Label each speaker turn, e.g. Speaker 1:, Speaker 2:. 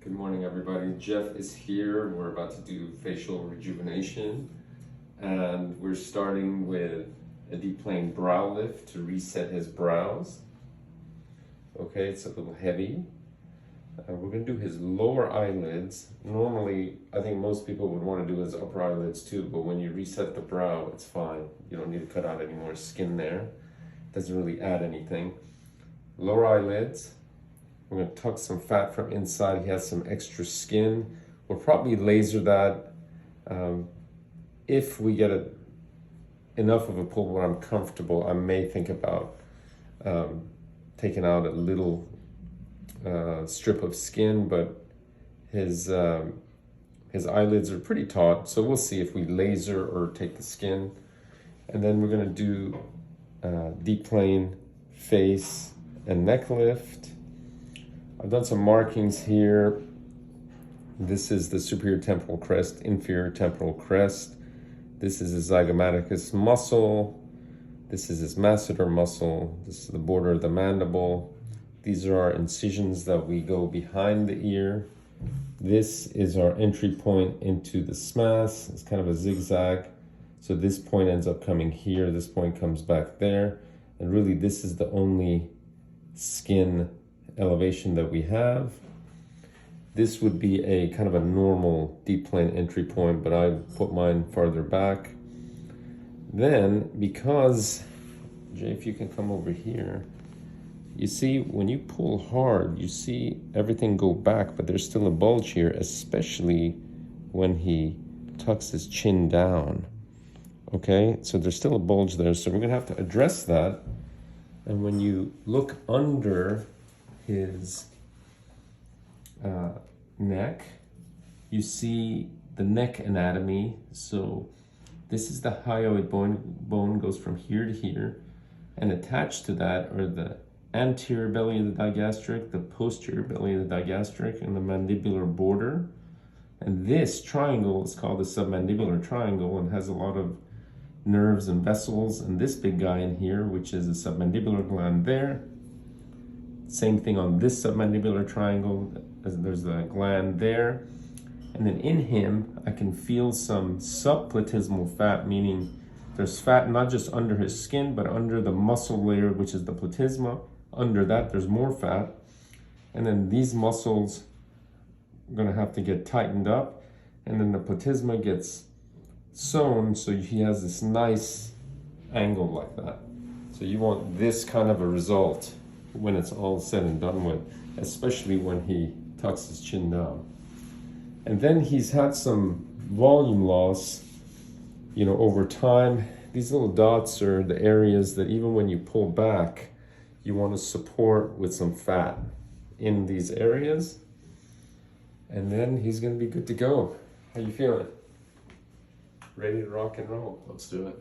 Speaker 1: Good morning, everybody. Jeff is here. We're about to do facial rejuvenation, and we're starting with a deep plane brow lift to reset his brows. Okay, it's a little heavy. We're going to do his lower eyelids. Normally, I think most people would want to do his upper eyelids too, but when you reset the brow, it's fine. You don't need to cut out any more skin there. It doesn't really add anything. Lower eyelids. We're going to tuck some fat from inside. He has some extra skin. We'll probably laser that if we get enough of a pull where I'm comfortable. I may think about taking out a little strip of skin, but his eyelids are pretty taut, so we'll see if we laser or take the skin. And then we're going to do deep plane face and neck lift. I've done some markings here. This is the superior temporal crest, inferior temporal crest. This is his zygomaticus muscle. This is his masseter muscle. This is the border of the mandible. These are our incisions that we go behind the ear. This is our entry point into the SMAS. It's kind of a zigzag. So this point ends up coming here. This point comes back there. And really, this is the only skin elevation that we have. This would be a kind of a normal deep plane entry point, but I put mine farther back. Then, because, Jay, if you can come over here, you see when you pull hard, you see everything go back, but there's still a bulge here, especially when he tucks his chin down. Okay, so there's still a bulge there, so we're gonna have to address that. And when you look under his neck, you see the neck anatomy. So this is the hyoid bone goes from here to here, and attached to that are the anterior belly of the digastric, the posterior belly of the digastric, and the mandibular border. And this triangle is called the submandibular triangle and has a lot of nerves and vessels. And this big guy in here, which is a submandibular gland there. Same thing on this submandibular triangle, there's a gland there. And then in him, I can feel some subplatysmal fat, meaning there's fat not just under his skin, but under the muscle layer, which is the platysma. Under that, there's more fat. And then these muscles are gonna have to get tightened up. And then the platysma gets sewn, so he has this nice angle like that. So you want this kind of a result when it's all said and done with, especially when he tucks his chin down. And then he's had some volume loss, you know, over time. These little dots are the areas that even when you pull back, you want to support with some fat in these areas. And then he's going to be good to go. How you feeling? Ready to rock and roll?
Speaker 2: Let's do it.